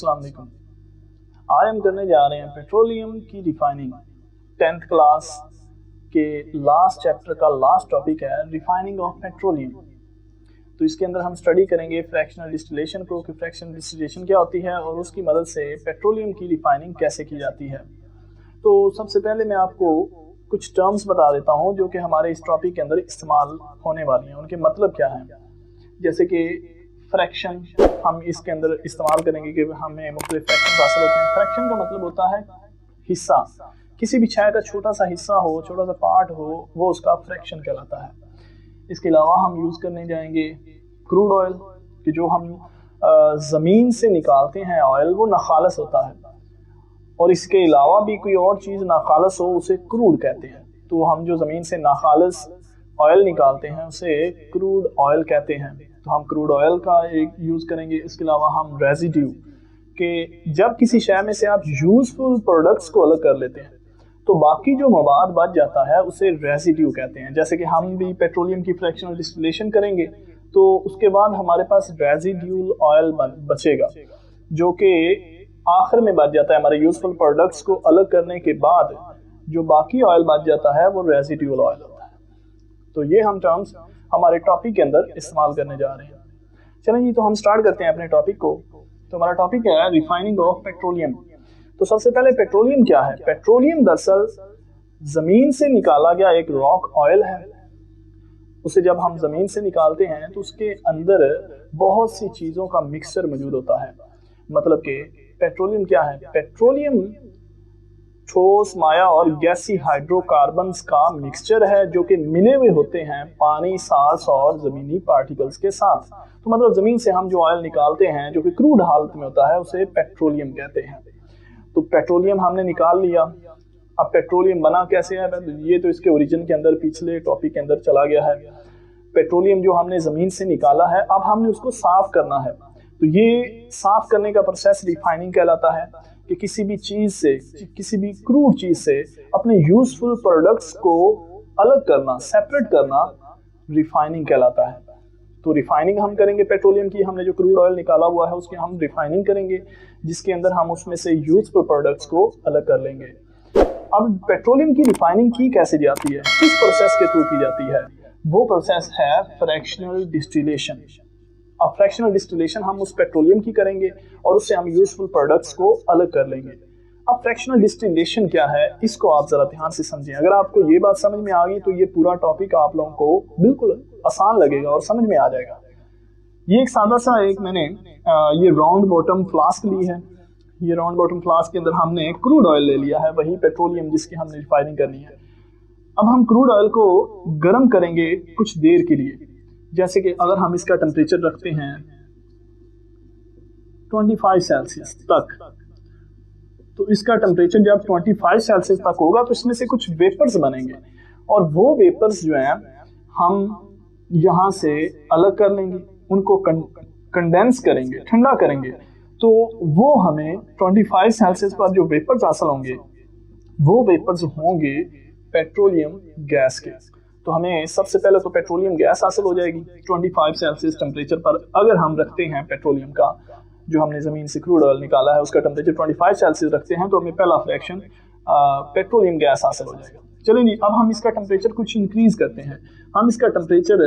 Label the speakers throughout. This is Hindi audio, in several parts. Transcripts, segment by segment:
Speaker 1: अस्सलाम वालेकुम। आज हम करने जा रहे हैं पेट्रोलियम की रिफाइनिंग। 10th क्लास के लास्ट चैप्टर का लास्ट टॉपिक है रिफाइनिंग ऑफ पेट्रोलियम। तो इसके अंदर हम स्टडी करेंगे फ्रैक्शनल डिस्टिलेशन को कि फ्रैक्शनल डिस्टिलेशन क्या होती है और उसकी मदद से पेट्रोलियम की रिफाइनिंग कैसे की जाती है। तो सबसे पहले मैं आपको कुछ टर्म्स बता देता हूँ जो कि हमारे इस टॉपिक के अंदर इस्तेमाल होने वाली हैं, उनके मतलब क्या हैं। जैसे कि फ्रैक्शन हम इसके अंदर इस्तेमाल करेंगे कि हमें मुख्तलिफ फ्रैक्शन हासिल होते हैं। फ्रैक्शन का मतलब होता है हिस्सा, किसी भी शय का छोटा सा हिस्सा हो, छोटा सा पार्ट हो, वो उसका फ्रैक्शन कहलाता है। इसके अलावा हम यूज़ करने जाएंगे क्रूड ऑयल, कि जो हम ज़मीन से निकालते हैं ऑयल, वो नाखालस होता है। और इसके अलावा भी कोई और चीज़ नाखालस हो उसे क्रूड कहते हैं। तो हम जो ज़मीन से नाखालस ऑयल निकालते हैं उसे क्रूड ऑयल कहते हैं। तो हम क्रूड ऑयल का एक यूज़ करेंगे। इसके अलावा हम रेजिड्यू, कि जब किसी शय में से आप यूज़फुल प्रोडक्ट्स को अलग कर लेते हैं तो बाकी जो मवाद बच जाता है उसे रेजिड्यू कहते हैं। जैसे कि हम भी पेट्रोलियम की फ्रैक्शनल डिस्टिलेशन करेंगे तो उसके बाद हमारे पास रेजिड्यूल ऑयल बचेगा, जो कि आखिर में बच जाता है। हमारे यूज़फुल प्रोडक्ट्स को अलग करने के बाद जो बाकी ऑयल बच जाता है वो रेजिड्यूल ऑयल होता है। तो ये हम टर्म्स हमारे टॉपिक के अंदर इस्तेमाल करने जा रहे हैं। चलें जी, तो हम स्टार्ट करते हैं अपने टॉपिक को। तो हमारा टॉपिक है रिफाइनिंग ऑफ पेट्रोलियम। तो सबसे पहले पेट्रोलियम क्या है। पेट्रोलियम दरअसल ज़मीन से निकाला गया एक रॉक ऑयल है। उसे जब हम ज़मीन से निकालते हैं तो उसके अंदर बहुत सी चीज़ों का मिक्सचर मौजूद होता है। मतलब कि पेट्रोलियम क्या है, पेट्रोलियम ठोस, माया और गैसी हाइड्रोकार्बन्स का मिक्सचर है जो कि मिले हुए होते हैं पानी, साल्ट्स और ज़मीनी पार्टिकल्स के साथ। तो मतलब ज़मीन से हम जो ऑयल निकालते हैं जो कि क्रूड हालत में होता है उसे पेट्रोलियम कहते हैं। तो पेट्रोलियम हमने निकाल लिया। अब पेट्रोलियम बना कैसे है, ये तो इसके ओरिजिन के अंदर पिछले टॉपिक के अंदर चला गया है। पेट्रोलियम जो हमने ज़मीन से निकाला है, अब हमने उसको साफ़ करना है। तो ये साफ़ करने का प्रोसेस रिफाइनिंग कहलाता है, कि किसी भी चीज़ से, किसी भी क्रूड चीज़ से अपने यूज़फुल प्रोडक्ट्स को अलग करना, सेपरेट करना रिफाइनिंग कहलाता है। तो रिफाइनिंग हम करेंगे पेट्रोलियम की। हमने जो क्रूड ऑयल निकाला हुआ है उसकी हम रिफाइनिंग करेंगे, जिसके अंदर हम उसमें से यूज़फुल प्रोडक्ट्स को अलग कर लेंगे। अब पेट्रोलियम की रिफाइनिंग की कैसे जाती है, किस प्रोसेस के थ्रू की जाती है, वो प्रोसेस है फ्रैक्शनल डिस्टिलेशन। अब फ्रैक्शनल डिस्टिलेशन हम उस पेट्रोलियम की करेंगे और उससे हम यूज़फुल प्रोडक्ट्स को अलग कर लेंगे। अब फ्रैक्शनल डिस्टिलेशन क्या है, इसको आप ज़रा ध्यान से समझें। अगर आपको ये बात समझ में आ गई तो ये पूरा टॉपिक आप लोगों को बिल्कुल आसान लगेगा और समझ में आ जाएगा। ये एक सादा सा मैंने ये राउंड बॉटम फ्लास्क ली है। ये राउंड बॉटम फ्लास्क के अंदर हमने क्रूड ऑयल ले लिया है, वही पेट्रोलियम जिसकी हमने रिफाइनिंग करनी है। अब हम क्रूड ऑयल को गर्म करेंगे कुछ देर के लिए। जैसे कि अगर हम इसका टेम्परेचर रखते हैं 25 सेल्सियस तक, तो इसका टेम्परेचर जब 25 सेल्सियस तक होगा तो इसमें से कुछ वेपर्स बनेंगे और वो वेपर्स जो हैं हम यहाँ से अलग कर लेंगे, उनको कंडेंस करेंगे, ठंडा करेंगे। तो वो हमें 25 सेल्सियस पर जो वेपर्स हासिल होंगे वो वेपर्स होंगे पेट्रोलियम गैस के। तो हमें सबसे पहले तो पेट्रोलियम गैस हासिल हो जाएगी 25 सेल्सियस टेम्परेचर पर। अगर हम रखते हैं पेट्रोलियम का, जो हमने ज़मीन से क्रूड ऑयल निकाला है उसका टेम्परेचर 25 सेल्सियस रखते हैं, तो हमें पहला फ्रैक्शन पेट्रोलियम गैस हासिल हो जाएगा। चलिए जी, अब हम इसका टेम्परेचर कुछ इंक्रीज़ करते हैं। हम इसका टेम्परेचर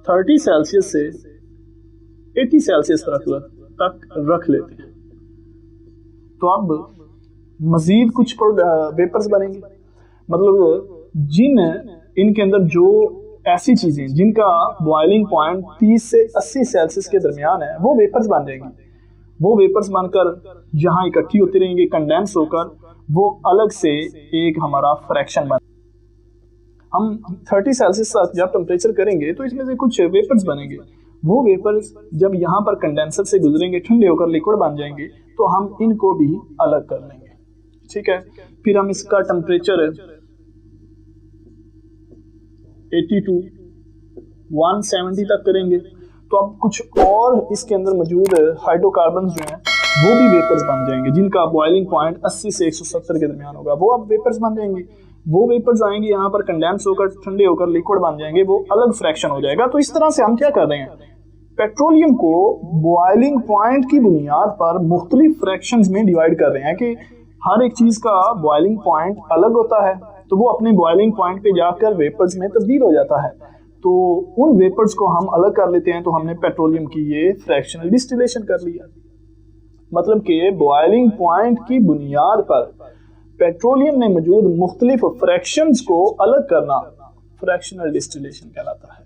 Speaker 1: 30 सेल्सियस से 80 सेल्सियस तक रख लेते हैं। तो अब मज़ीद कुछ वेपर्स बनेंगे। मतलब जिन इनके अंदर जो ऐसी चीज़ें जिनका बॉइलिंग पॉइंट 30 से 80 सेल्सियस के दरमियान है वो वेपर्स बन जाएंगी। वो वेपर्स बनकर यहाँ इकट्ठी होती रहेंगी, कंडेंस होकर वो अलग से एक हमारा फ्रैक्शन बन। हम 30 सेल्सियस तक जब टेम्परेचर करेंगे तो इसमें से कुछ वेपर्स बनेंगे। वो वेपर्स जब यहाँ पर कंडेंसर से गुजरेंगे, ठंडे होकर लिक्विड बन जाएंगे, तो हम इनको भी अलग कर लेंगे। ठीक है, फिर हम इसका टेम्परेचर 80 to 170 तक करेंगे। तो अब कुछ और इसके अंदर मौजूद हाइड्रोकार्बन जो हैं वो भी वेपर्स बन जाएंगे, जिनका बॉइलिंग पॉइंट 80 से 170 के दरमियान होगा। वो अब वेपर्स बन जाएंगे। वो वेपर्स आएंगे यहाँ पर, कंडेंस होकर ठंडे होकर लिक्विड बन जाएंगे, वो अलग फ्रैक्शन हो जाएगा। तो इस तरह से हम क्या कर रहे हैं, पेट्रोलियम को बॉइलिंग पॉइंट की बुनियाद पर मुख्तलिफ फ्रैक्शंस में डिवाइड कर रहे हैं कि हर एक चीज का बॉइलिंग पॉइंट अलग होता है, तो वो अपने बॉइलिंग पॉइंट पे जाकर वेपर्स में तब्दील हो जाता है। तो उन वेपर्स को हम अलग कर लेते हैं, तो हमने पेट्रोलियम की ये फ्रैक्शनल डिस्टिलेशन कर लिया। मतलब कि बॉइलिंग पॉइंट की बुनियाद पर पेट्रोलियम में मौजूद मुख्तलिफ फ्रैक्शंस को अलग करना फ्रैक्शनल डिस्टिलेशन कहलाता है।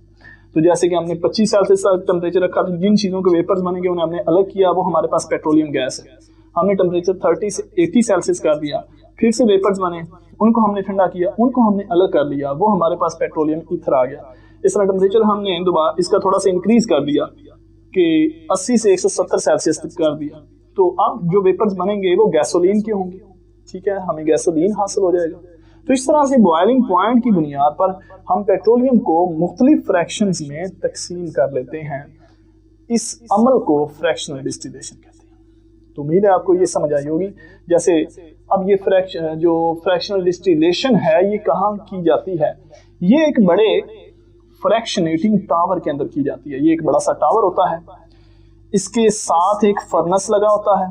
Speaker 1: तो जैसे कि हमने 25 सेल्सियस तक टेम्परेचर रखा, तो जिन चीज़ों के वेपर्स बनेंगे उन्हें हमने अलग किया, वो हमारे पास पेट्रोलियम गैस है। हमने टेम्परेचर 30 से 80 सेल्सियस कर दिया, फिर से वेपर्स बने, उनको हमने ठंडा किया, उनको हमने अलग कर लिया, वो हमारे पास पेट्रोलियम ईथर आ गया। इस तरह टेम्परेचर हमने दोबारा इसका थोड़ा सा इंक्रीज कर दिया कि 80 से 170 सेल्सियस तक कर दिया, तो अब जो वेपर्स बनेंगे वो गैसोलीन के होंगे। ठीक है, हमें गैसोलीन हासिल हो जाएगा। तो इस तरह से बॉइलिंग पॉइंट की बुनियाद पर हम पेट्रोलियम को मुख्तलिफ फ्रैक्शंस में तकसीम कर लेते हैं। इस अमल को फ्रैक्शनल डिस्टिलेशन कहते हैं। तो उम्मीद है आपको ये समझ आई होगी। जैसे अब ये फ्रैक्शनल डिस्टिलेशन है, ये कहाँ की जाती है? ये एक बड़े फ्रैक्शनेटिंग टावर के अंदर की जाती है। ये एक बड़ा सा टावर होता है, इसके साथ एक फर्नेस लगा होता है।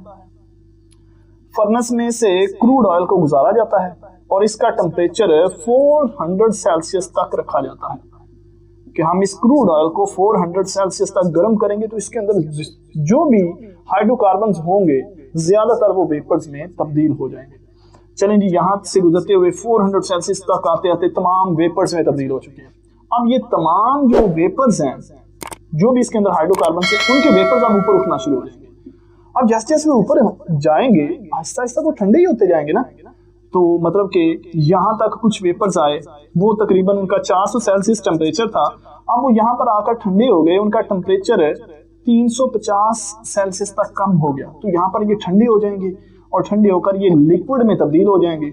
Speaker 1: फर्नेस में से क्रूड ऑयल को गुजारा जाता है और इसका टेम्परेचर 400 सेल्सियस तक रखा जाता है कि हम इस क्रूड ऑयल को 400 सेल्सियस तक गर्म करेंगे तो इसके अंदर जो भी हाइड्रोकार्बन्स होंगे ज्यादातर वो वेपर्स में तब्दील हो जाएंगे। चलें जी, यहां से गुजरते हुए 400 सेल्सियस तक आते आते तमाम वेपर्स में तब्दील हो चुके हैं। अब ये तमाम जो वेपर्स हैं, जो भी इसके अंदर हाइड्रोकार्बन है, उनके वेपर्स अब ऊपर उठना शुरू हो जाएंगे। अब जैसे जैसे वो ऊपर जाएंगे आहिस्ता आहिस्ता वो ठंडे ही होते जाएंगे ना। तो मतलब कि यहाँ तक कुछ वेपर्स आए, वो तकरीबन उनका 400 सेल्सियस टेम्परेचर था, अब वो यहाँ पर आकर ठंडे हो गए, उनका टेम्परेचर 350 सेल्सियस तक कम हो गया। तो यहाँ पर ये ठंडे हो जाएंगे और ठंडे होकर ये लिक्विड में तब्दील हो जाएंगे,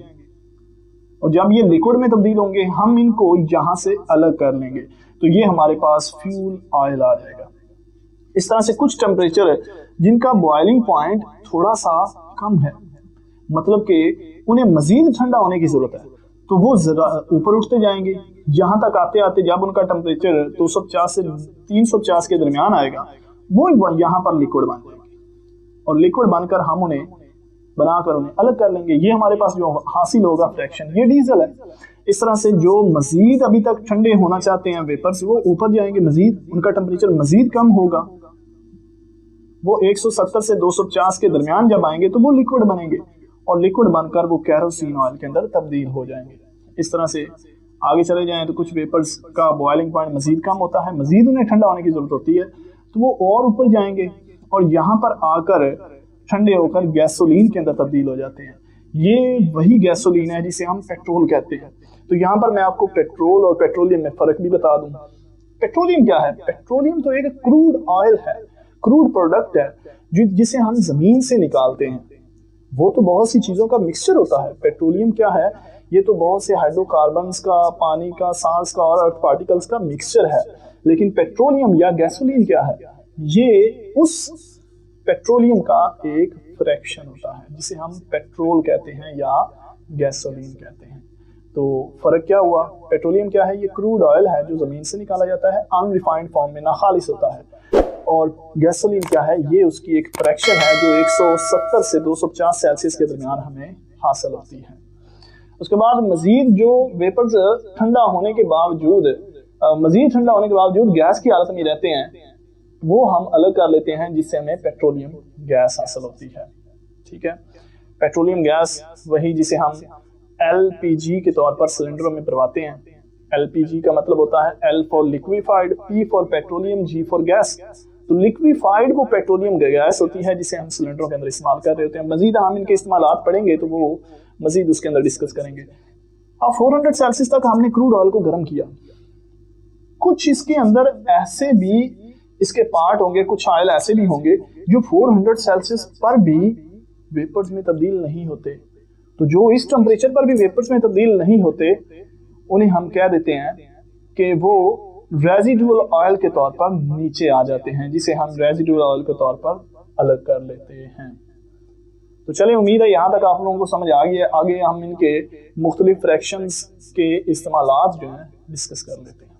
Speaker 1: और जब ये लिक्विड में तब्दील होंगे हम इनको यहाँ से अलग कर लेंगे, तो ये हमारे पास फ्यूल ऑयल आ जाएगा। इस तरह से कुछ टेम्परेचर जिनका बॉइलिंग पॉइंट थोड़ा सा कम है, मतलब कि उन्हें मजीद ठंडा होने की जरूरत है, तो वो जरा ऊपर उठते जाएंगे। यहाँ तक आते आते जब उनका टेम्परेचर 250 से 350 के दरमियान आएगा, वो यहाँ पर लिक्विड बन जाएंगे और लिक्विड बनकर हम उन्हें बनाकर उन्हें अलग कर लेंगे। ये हमारे पास जो हासिल होगा फ्रैक्शन, ये डीजल है। इस तरह से जो मजीद अभी तक ठंडे होना चाहते हैं वेपर्स, वो ऊपर जाएंगे, मजीद उनका टेम्परेचर मजीद कम होगा, वो 170 से 250 के दरमियान जब आएंगे तो वो लिक्विड बनेंगे और लिक्विड बनकर वो कैरोसिन ऑयल के अंदर तब्दील हो जाएंगे। इस तरह से आगे चले जाएं तो कुछ वेपर्स का बॉइलिंग पॉइंट मजीद कम होता है, मजीद उन्हें ठंडा होने की जरूरत होती है, तो वो और ऊपर जाएंगे और यहाँ पर आकर ठंडे होकर गैसोलीन के अंदर तब्दील हो जाते हैं। ये वही गैसोलीन है जिसे हम पेट्रोल कहते हैं। तो यहाँ पर मैं आपको पेट्रोल और पेट्रोलियम में फर्क भी बता दूं। पेट्रोलियम क्या है? पेट्रोलियम तो एक क्रूड ऑयल है, क्रूड प्रोडक्ट है जिसे हम जमीन से निकालते हैं। वो तो बहुत सी चीजों का मिक्सचर होता है। पेट्रोलियम क्या है? ये तो बहुत से हाइड्रोकार्बन्स का, पानी का, सांस का और अर्थ पार्टिकल्स का मिक्सचर है। लेकिन पेट्रोलियम या गैसोलीन क्या है? ये उस पेट्रोलियम का एक फ्रैक्शन होता है जिसे हम पेट्रोल कहते हैं या गैसोलीन कहते हैं। तो फर्क क्या हुआ? पेट्रोलियम क्या है? ये क्रूड ऑयल है जो जमीन से निकाला जाता है, अनरिफाइंड फॉर्म में, नाखालिस होता है। और गैसोलीन क्या है? ये उसकी एक फ्रैक्शन है जो 170 से 250 सेल्सियस के दरमियान हमें हासिल होती है। उसके बाद मजीद जो वेपर्स ठंडा होने के बावजूद गैस की हालत में रहते हैं, वो हम अलग कर लेते हैं, जिससे हमें पेट्रोलियम गैस हासिल होती है। ठीक है, पेट्रोलियम गैस वही जिसे हम LPG के तौर पर सिलेंडरों में भरवाते हैं। LPG का मतलब होता है L for liquefied, P for petroleum, G for gas. तो लिक्विफाइड वो पेट्रोलियम गैस होती है जिसे हम सिलेंडरों के अंदर इस्तेमाल कर रहे होते हैं। मजीद हम इनके इस्तेमालात पढ़ेंगे तो वो मजीद उसके अंदर डिस्कस करेंगे। अब 400 सेल्सियस तक हमने क्रूड ऑयल को गर्म किया। कुछ इसके अंदर ऐसे भी इसके पार्ट होंगे, कुछ ऑयल ऐसे भी होंगे जो 400 सेल्सियस पर भी वेपर्स में तब्दील नहीं होते। तो जो इस टेम्परेचर पर भी वेपर्स में तब्दील नहीं होते, उन्हें हम कह देते हैं कि वो रेजिडुअल ऑयल के तौर पर नीचे आ जाते हैं, जिसे हम रेजिडुअल ऑयल के तौर पर अलग कर लेते हैं। तो चलिए, उम्मीद है यहाँ तक आप लोगों को समझ आ गया। आगे हम इनके मुख्तलिफ फ्रैक्शंस के इस्तेमालात जो हैं डिस्कस कर लेते हैं।